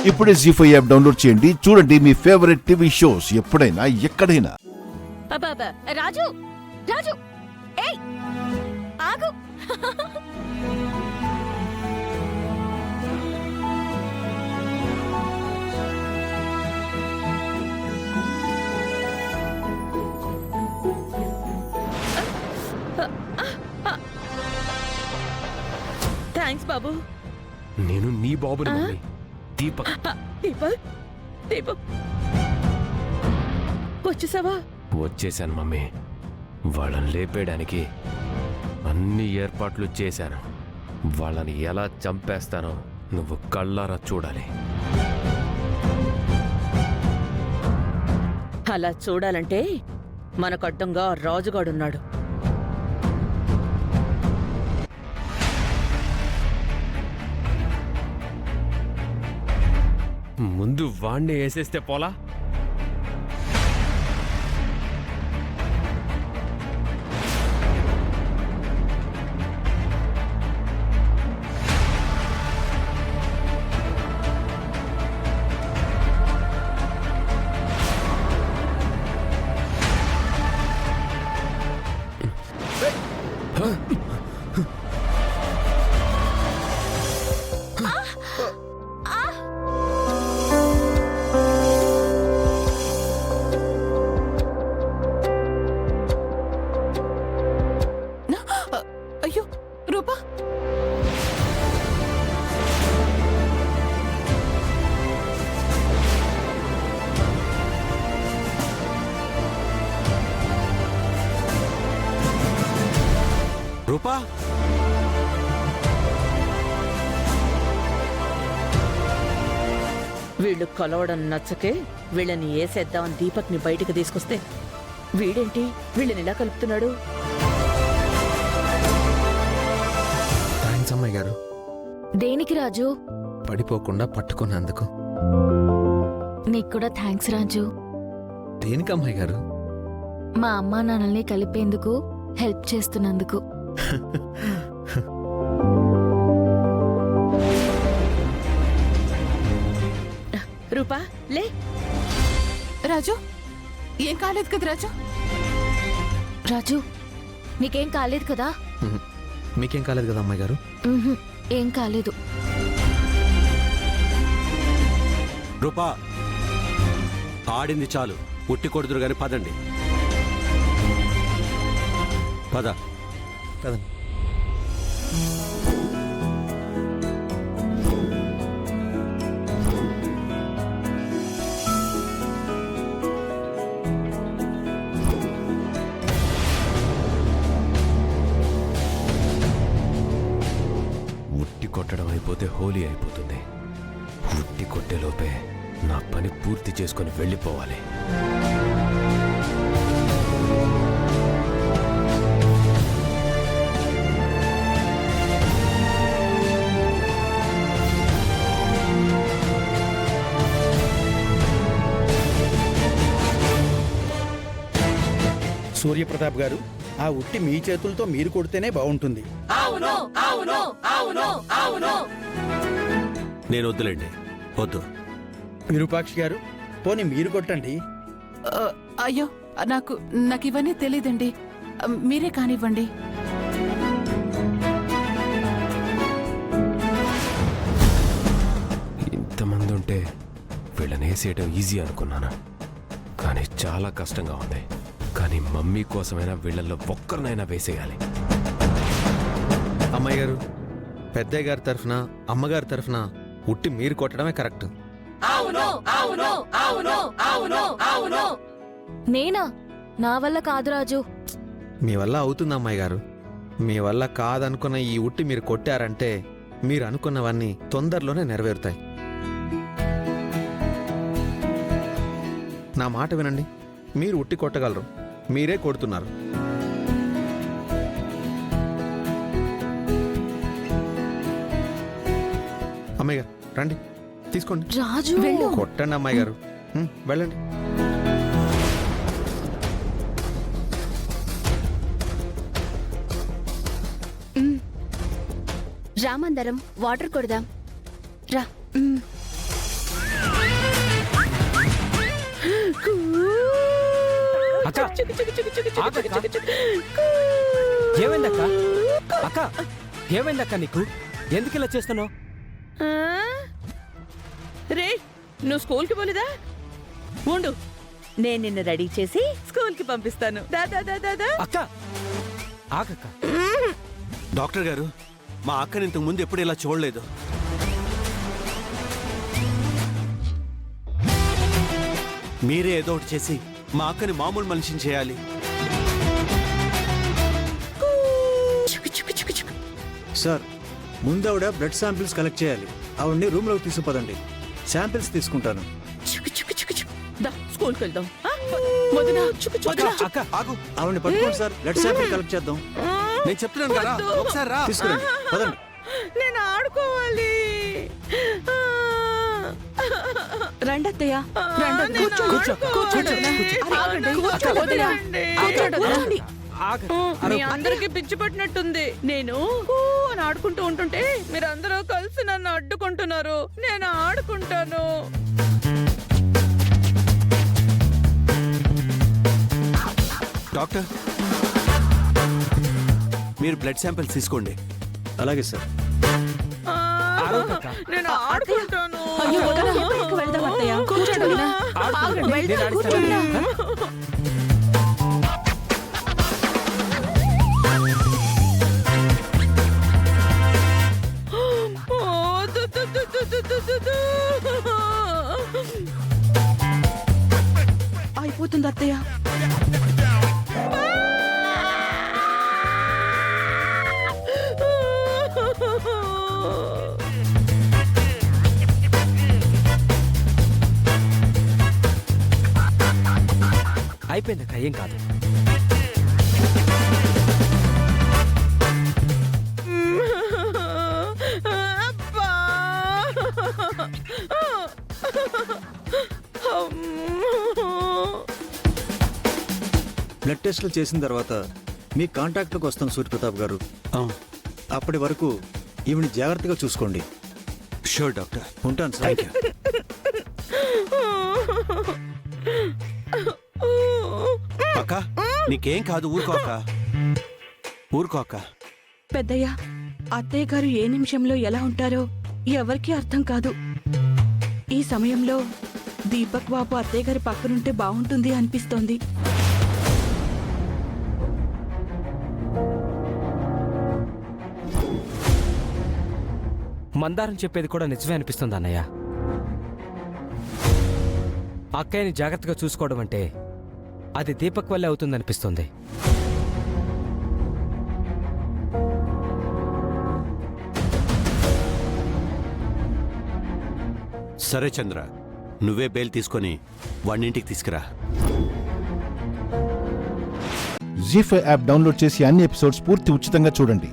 ఇప్పుడే జీ5 app download చేయండి. చూడండి మీ ఫేవరెట్ టీవీ షోస్ ఎప్పుడైనా ఎక్కడైనా. రాజు రాజు ఏయ్ ఆగు. థ్యాంక్స్ బాబు. నేను నీ బాబుని మమ్మీ. దీపక్. దీపక్ దీపక్ వచ్చేసావా? వచ్చేసాను మమ్మీ. వాళ్ళని లేపేయడానికి అన్ని ఏర్పాట్లు చేశాను. వాళ్ళని ఎలా చంపేస్తానో నువ్వు కళ్ళారా చూడాలి. అలా చూడాలంటే మనకు అడ్డంగా రాజుగాడున్నాడు. ముందు వాణ్ణి వేసేస్తే పోలా? అయ్యో రూపా, రూపా, వీళ్ళు కలవడం నచ్చకే వీళ్ళని ఏసేద్దామని దీపక్ని బయటికి తీసుకొస్తే వీడేంటి వీళ్ళని ఇలా కలుపుతున్నాడు? థ్యాంక్స్ అమ్మాయి గారు. దేనికి రాజు? పడిపోకుండా పట్టుకున్నందుకు. నీకు కూడా థ్యాంక్స్ రాజు. దేనికి అమ్మాయి గారు? మా అమ్మా నాన్నల్ని కలిపేందుకు హెల్ప్ చేస్తున్నందుకు. రూపా లే. రాజు ఏం కాలేదు కదా రాజు? రాజు నీకేం కాలేదు కదా? మీకేం కాలేదు కదా అమ్మాయి గారు? ఏం కాలేదు. రూపా, ఆడింది చాలు, ఉట్టి కొడుతురు గాని పదండి. పద పదండి. ఉట్టి కొట్టడం అయిపోతే హోలీ అయిపోతుంది. ఉట్టి కొట్టేలోపే నా పని పూర్తి చేసుకొని వెళ్ళిపోవాలి. సూర్యప్రతాప్ గారు, ఆ ఉట్టి మీ చేతులతో మీరు కొడితేనే బాగుంటుంది. నేను వద్దులేండి, వద్దు. విరూపాక్షి గారు, పోనీ మీరు కొట్టండి. అయ్యో నాకు ఇవన్నీ తెలీదండి, మీరే కానివ్వండి. ఇంతమంది ఉంటే వీళ్ళని వేసేయడం ఈజీ అనుకున్నాను, కానీ చాలా కష్టంగా ఉంది. కానీ మమ్మీ కోసమైనా వీళ్ళల్లో ఒక్కరినైనా వేసేయాలి. అమ్మాయి గారు, పెద్దయ్య గారి తరఫున అమ్మగారి తరఫున ఉట్టి మీరు కొట్టడమే కరెక్ట్. నేనా? నా వల్ల కాదు రాజు. మీ వల్ల అవుతుంది అమ్మాయి గారు. మీ వల్ల కాదనుకున్న ఈ ఉట్టి మీరు కొట్టారంటే మీరు అనుకున్నవన్నీ తొందరలోనే నెరవేరుతాయి. నా మాట వినండి, మీరు ఉట్టి కొట్టగలరు, మీరే కొడుతున్నారు. అమ్మాయి గారు రండి, తీసుకోండి. రాజు కొట్టండి అమ్మాయి గారు, వెళ్ళండి. రామందరం వాటర్ కొడదాం రా. చిక్కు చిక్కు చిక్కు చిక్కు చిక్కు ఆగక్క. చిక్కు చిక్కు చిక్కు. ఏమైందక్క? అక్క ఏమైందక్క నీకు? ఎందుకు ఇలా చేస్తున్నావు? ఆ? రే నువ్వు స్కూల్కి పోలేదా? ఉండు, నేను నిన్ను రెడీ చేసి స్కూల్కి పంపిస్తాను. దాదా దాదా. అక్క ఆగక్క. డాక్టర్ గారు, మా అక్కని ఇంతకు ముందు ఎప్పుడు ఇలా చూడలేదు. మీరే ఏదో ఒకటి చేసి మా అక్కని మామూలు మనిషిని చేయాలి. చిక్కు చిక్కు చిక్కు చిక్కు. సార్ ముందు ఆవిడ బ్లడ్ శాంపిల్స్ కలెక్ట్ చేయాలి. ఆవిడ్ని రూమ్ లోకి తీసుకుపదండి. శాంపిల్స్ తీసుకుంటాను. చిక్కు చిక్కు చిక్కు చిక్కు. దా స్కూల్కి వెళ్దాం. ఆ? వదినా, చిక్కు చిక్కు అక్క చిక్కు. అక్క ఆగు, ఆవిడ్ని పట్టుకోండి సార్. బ్లడ్ శాంపిల్ కలెక్ట్ చేద్దాం. నేను చెప్తున్నాను కదా, వద్దు. ఒకసారి రా. తీసుకురండి, పదండి. నేను ఆడుకోవాలి. రండి అత్తయ్య, రండి. నేను కూర్చో, ఆడుకోవాలి. ఆగండి, కూర్చో, వదినా. వదలండి. కూర్చోండి, వదలండి. ఆగ. మీ అందరికి పిచ్చి పట్టినట్టుంది. నేను ఊ అని ఆడుకుంటూ ఉంటుంటే మీరందరూ కలిసి నన్ను అడ్డుకుంటున్నారు. నేను ఆడుకుంటాను. డాక్టర్, మీరు బ్లడ్ శాంపిల్స్ తీసుకోండి. అలాగే సార్. ఆ, ఆడవద్దక్క. నేను ఆడుకుంటాను. అయ్యో, వదినా, వెళ్దాం అత్తయ్య. కూర్చోండి వదినా. ఆడుకోండి. వెళ్దాం, నేను కూర్చోండి. ఆడిస్తాను. ఓ, దు, దు, దు, దు, దు, దు, దు, దు. అయిపోతుంది అత్తయ్య. అయిపోయిందక్క, ఏం కాదు. అబ్బా. బ్లడ్ టెస్టులు చేసిన తర్వాత మీ కాంటాక్ట్లోకి వస్తాను సూర్యప్రతాప్ గారు. అప్పటి వరకు ఈవిని జాగ్రత్తగా చూసుకోండి. Sure doctor. ఉంటాను సార్. అక్క, నీకేం కాదు, ఊరుకో అక్క. ఊరుకో అక్క. పెద్దయ్య, అత్తయ్య గారు ఏ నిమిషంలో ఎలా ఉంటారో ఎవరికీ అర్థం కాదు. ఈ సమయంలో దీపక్ బాబు అత్తయ్య గారి పక్కనుంటే బాగుంటుంది అనిపిస్తోంది. మందారం చెప్పేది కూడా నిజమే అనిపిస్తుంది అన్నయ్య. అక్కయ్యని జాగ్రత్తగా చూసుకోవడం అంటే అది దీపక్ వల్లే అవుతుందనిపిస్తుంది. సరే చంద్ర, నువ్వే బెయిల్ తీసుకొని వాడినింటికి తీసుకురా. జీ5 యాప్ డౌన్లోడ్ చేసి అన్ని ఎపిసోడ్స్ పూర్తి ఉచితంగా చూడండి.